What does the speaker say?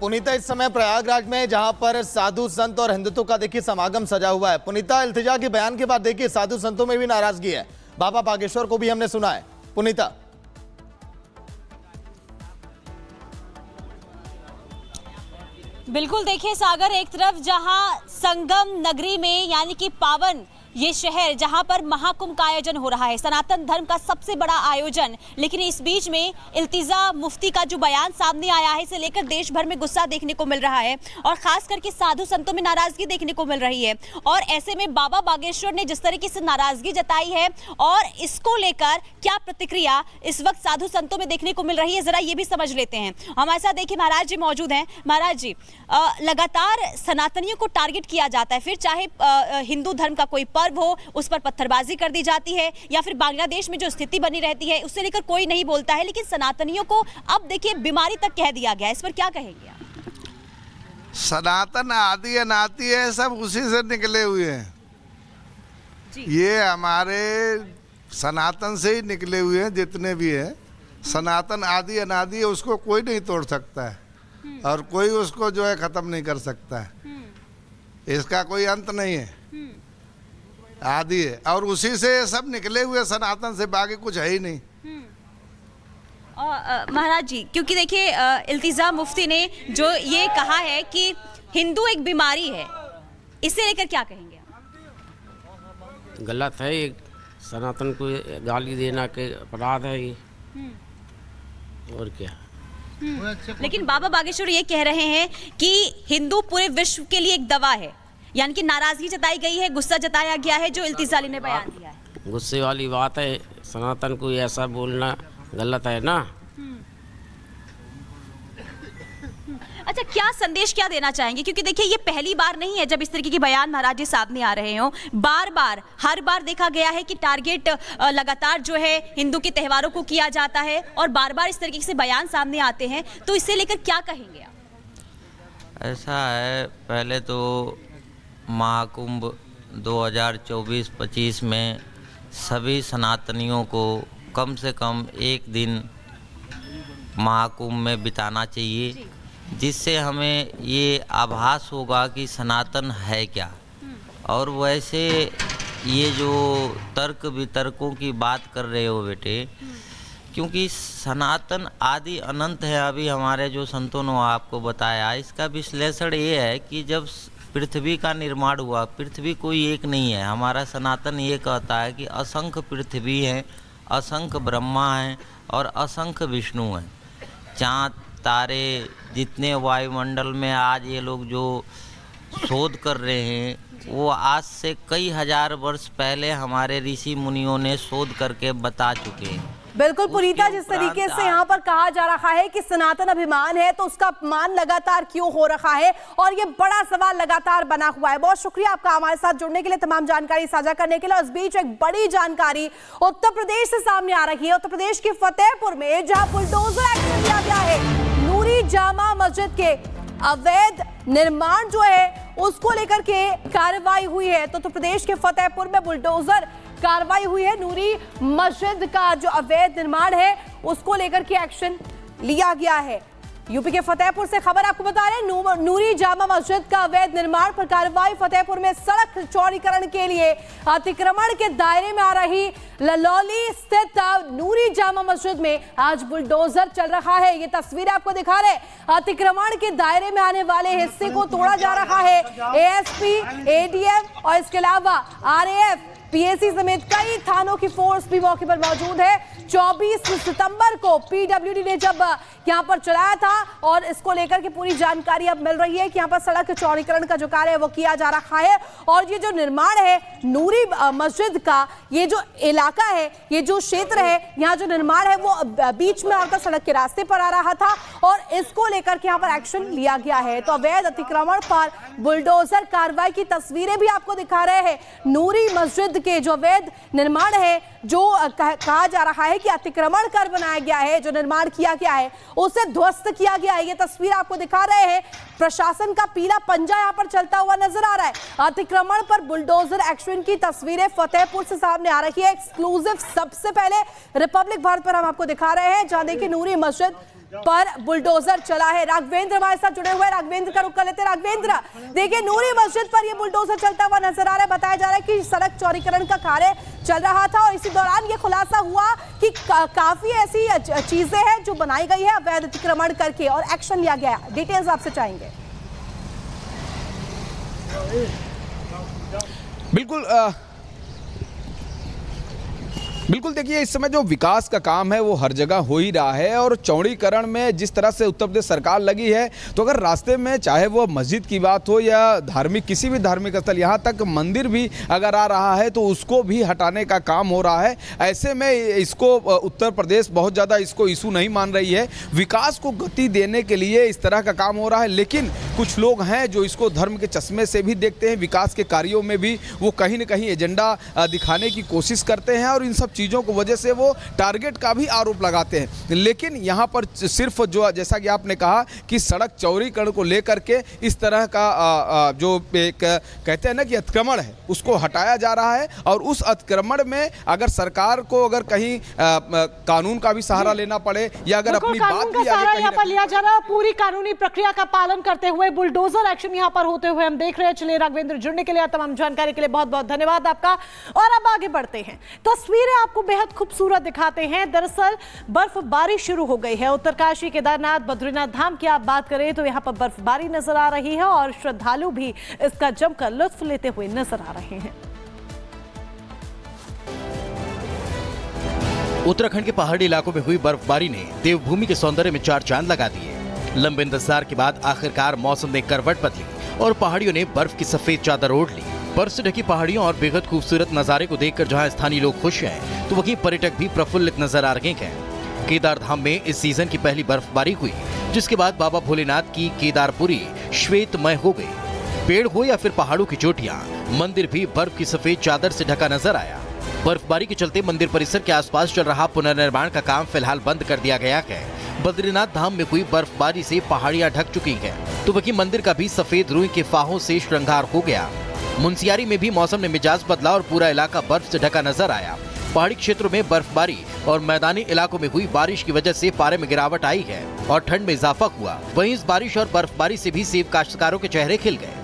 पुनीता इस समय प्रयागराज में जहां पर साधु संत और हिंदुत्व का देखिए समागम सजा हुआ है। पुनीता, इल्तिजा के बयान के बाद देखिए साधु संतों में भी नाराजगी है, बाबा बागेश्वर को भी हमने सुना है। पुनीता, बिल्कुल देखिए सागर, एक तरफ जहां संगम नगरी में यानी कि पावन ये शहर जहां पर महाकुंभ का आयोजन हो रहा है, सनातन धर्म का सबसे बड़ा आयोजन, लेकिन इस बीच में इल्तिजा मुफ्ती का जो बयान सामने आया है, इसे लेकर देश भर में गुस्सा देखने को मिल रहा है और खास करके साधु संतों में नाराजगी देखने को मिल रही है। और ऐसे में बाबा बागेश्वर ने जिस तरीके से नाराजगी जताई है और इसको लेकर क्या प्रतिक्रिया इस वक्त साधु संतों में देखने को मिल रही है, जरा ये भी समझ लेते हैं। हमारे साथ देखिए महाराज जी मौजूद हैं। महाराज जी, लगातार सनातनियों को टारगेट किया जाता है, फिर चाहे हिंदू धर्म का कोई पर्व हो उस पर पत्थरबाजी कर दी जाती है, या फिर बांग्लादेश में जो स्थिति बनी रहती है उससे लेकर कोई नहीं बोलता है, लेकिन सनातनियों को अब देखिए बीमारी तक कह दिया गया है। इस पर क्या कहेंगे आप? सनातन आदि अनादि है, सब उसी से निकले हुए हैं। ये हमारे सनातन से ही निकले हुए हैं, जितने भी हैं सनातन आदि अनादि है, उसको कोई नहीं तोड़ सकता है और कोई उसको जो है खत्म नहीं कर सकता है। इसका कोई अंत नहीं है, आदि है और उसी से सब निकले हुए, सनातन से बाकी कुछ है ही नहीं। महाराज जी, क्योंकि देखिए इल्तिजा मुफ्ती ने जो ये कहा है कि हिंदू एक बीमारी है, इससे लेकर क्या कहेंगे आप? गलत है ये, सनातन को गाली देना के अपराध है ये, और क्या। लेकिन बाबा बागेश्वर ये कह रहे हैं कि हिंदू पूरे विश्व के लिए एक दवा है, यानी कि नाराजगी जताई गई है, गुस्सा जताया गया है जो इल्तिजा ने बयान दिया है। गुस्से वाली बात है, सनातन को ऐसा बोलना गलत है ना। अच्छा, क्या संदेश क्या देना चाहेंगे? क्योंकि देखिए ये पहली बार नहीं है जब इस तरीके के बयान महाराज जी सामने आ रहे हो, हर बार देखा गया है कि टारगेट लगातार जो है हिंदू के त्योहारों को किया जाता है और बार बार इस तरीके से बयान सामने आते हैं, तो इससे लेकर क्या कहेंगे आप? ऐसा है, पहले तो महाकुंभ 2024-25 में सभी सनातनियों को कम से कम एक दिन महाकुंभ में बिताना चाहिए, जिससे हमें ये आभास होगा कि सनातन है क्या। और वैसे ये जो तर्क वितर्कों की बात कर रहे हो बेटे, क्योंकि सनातन आदि अनंत है, अभी हमारे जो संतों ने आपको बताया, इसका विश्लेषण ये है कि जब पृथ्वी का निर्माण हुआ, पृथ्वी कोई एक नहीं है। हमारा सनातन ये कहता है कि असंख्य पृथ्वी हैं, असंख्य ब्रह्मा हैं और असंख्य विष्णु हैं। चाँद तारे जितने वायुमंडल में आज ये लोग जो शोध कर रहे हैं, वो आज से कई हजार वर्ष पहले हमारे ऋषि मुनियों ने शोध करके बता चुके हैं। बिल्कुल पुनीता, जिस तरीके से यहाँ पर कहा जा रहा है कि सनातन अभिमान है, तो उसका अपमान लगातार क्यों हो रहा है, और ये बड़ा सवाल लगातार बना हुआ है। बहुत शुक्रिया आपका हमारे साथ जुड़ने के लिए, तमाम जानकारी साझा करने के लिए। इस बीच एक बड़ी जानकारी उत्तर प्रदेश से सामने आ रही है। उत्तर प्रदेश के फतेहपुर में जहां बुलडोजर एक्शन लिया गया है, नूरी जामा मस्जिद के अवैध निर्माण जो है उसको लेकर के कार्रवाई हुई है। तो उत्तर प्रदेश के फतेहपुर में बुलडोजर कार्रवाई हुई है, नूरी मस्जिद का जो अवैध निर्माण है उसको लेकर के एक्शन लिया गया है। यूपी के फतेहपुर से खबर आपको बता रहे हैं, नूरी जामा मस्जिद का अवैध निर्माण पर कार्रवाई। फतेहपुर में सड़क चौड़ीकरण के लिए अतिक्रमण के दायरे में आ रही ललौली स्थित नूरी जामा मस्जिद में आज बुलडोजर चल रहा है। ये तस्वीर आपको दिखा रहे, अतिक्रमण के दायरे में आने वाले हिस्से को तोड़ा जा रहा है। एएसपी, एडीएफ और इसके अलावा आरएएफ, पीएसी समेत कई थानों की फोर्स भी मौके पर मौजूद है। 24 सितंबर को पीडब्ल्यूडी ने जब यहां पर चलाया था और इसको लेकर के पूरी जानकारी अब मिल रही है कि यहां पर सड़क चौड़ीकरण का जो कार्य है वो किया जा रहा है। और ये जो निर्माण है नूरी मस्जिद का, ये जो इलाका है, ये जो क्षेत्र है, यहाँ जो निर्माण है वो बीच में आकर सड़क के रास्ते पर आ रहा था और इसको लेकर के यहाँ पर एक्शन लिया गया है। तो अवैध अतिक्रमण पर बुलडोजर कार्रवाई की तस्वीरें भी आपको दिखा रहे हैं। नूरी मस्जिद के जो अवैध निर्माण है, जो कहा जा रहा है कि अतिक्रमण कर बनाया गया है, जो निर्माण किया गया है उसे ध्वस्त किया गया है। ये तस्वीर आपको दिखा रहे हैं, प्रशासन का पीला पंजा यहां पर चलता हुआ नजर आ रहा है। अतिक्रमण पर बुलडोजर एक्शन की तस्वीरें फतेहपुर से सामने आ रही है। एक्सक्लूसिव सबसे पहले रिपब्लिक भारत पर हम आपको दिखा रहे हैं, जहां देखिए नूरी मस्जिद पर बुलडोजर चला है। राघवेंद्र हमारे साथ जुड़े हुए हैं, राघवेंद्र का रुख कर लेते हैं। राघवेंद्र, देखिए नूरी मस्जिद पर ये बुलडोजर चलता हुआ नजर आ रहा है। बताया जा रहा है कि सड़क चौड़ीकरण का कार्य चल रहा था और इसी दौरान ये खुलासा हुआ कि काफी ऐसी चीजें हैं जो बनाई गई है अवैध अतिक्रमण करके और एक्शन लिया गया। डिटेल्स आपसे चाहेंगे। बिल्कुल देखिए, इस समय जो विकास का काम है वो हर जगह हो ही रहा है और चौड़ीकरण में जिस तरह से उत्तर प्रदेश सरकार लगी है, तो अगर रास्ते में चाहे वो मस्जिद की बात हो या धार्मिक किसी भी धार्मिक स्थल, यहाँ तक मंदिर भी अगर आ रहा है तो उसको भी हटाने का काम हो रहा है। ऐसे में इसको उत्तर प्रदेश बहुत ज़्यादा इसको इशू नहीं मान रही है। विकास को गति देने के लिए इस तरह का काम हो रहा है, लेकिन कुछ लोग हैं जो इसको धर्म के चश्मे से भी देखते हैं। विकास के कार्यों में भी वो कहीं ना कहीं एजेंडा दिखाने की कोशिश करते हैं और इन सब चीज़ों को वजह से वो टारगेट का भी आरोप लगाते हैं। लेकिन यहाँ पर सिर्फ जो जैसा कि आपने कहा कि सड़क चौड़ीकरण को लेकर के इस तरह का जो एक कहते हैं ना कि अतिक्रमण है उसको हटाया जा रहा है और उस अतिक्रमण में अगर सरकार को अगर कहीं कानून का भी सहारा लेना पड़े या अगर अपनी बात भी आगे यहाँ पर लिया जा रहा है, पूरी कानूनी प्रक्रिया का पालन करते हुए बुलडोजर एक्शन यहाँ पर होते हुए हम देख रहे हैं। चलिए राघवेंद्र, जुड़ने के लिए तमाम जानकारी के लिए बहुत बहुत धन्यवाद आपका। और अब आगे बढ़ते हैं, तस्वीरें आपको बेहद खूबसूरत दिखाते हैं। दरअसल बर्फबारी शुरू हो गई है। उत्तरकाशी, केदारनाथ, बद्रीनाथ धाम की आप बात करें तो यहाँ पर बर्फबारी नजर आ रही है और श्रद्धालु भी इसका जमकर लुत्फ लेते हुए नजर आ रहे हैं। उत्तराखंड के पहाड़ी इलाकों में हुई बर्फबारी ने देवभूमि के सौंदर्य में चार चांद लगा दिए। लंबे इंतजार के बाद आखिरकार मौसम ने करवट बदली और पहाड़ियों ने बर्फ की सफेद चादर ओढ़ ली। बर्फ से ढकी पहाड़ियों और बेहद खूबसूरत नजारे को देखकर जहां स्थानीय लोग खुश हैं, तो वहीं पर्यटक भी प्रफुल्लित नजर आ रहे हैं। केदार धाम में इस सीजन की पहली बर्फबारी हुई, जिसके बाद बाबा भोलेनाथ की केदारपुरी श्वेतमय हो गई। पेड़ हो या फिर पहाड़ों की चोटियां, मंदिर भी बर्फ की सफेद चादर से ढका नजर आया। बर्फबारी के चलते मंदिर परिसर के आसपास चल रहा पुनर्निर्माण का काम फिलहाल बंद कर दिया गया है। बद्रीनाथ धाम में हुई बर्फबारी से पहाड़ियां ढक चुकी हैं, तो वहीं मंदिर का भी सफेद रुई के फाहों से श्रृंगार हो गया। मुनस्यारी में भी मौसम ने मिजाज बदला और पूरा इलाका बर्फ से ढका नजर आया। पहाड़ी क्षेत्रों में बर्फबारी और मैदानी इलाकों में हुई बारिश की वजह से पारे में गिरावट आई है और ठंड में इजाफा हुआ। वहीं इस बारिश और बर्फबारी से भी सेब काश्तकारों के चेहरे खिल गए।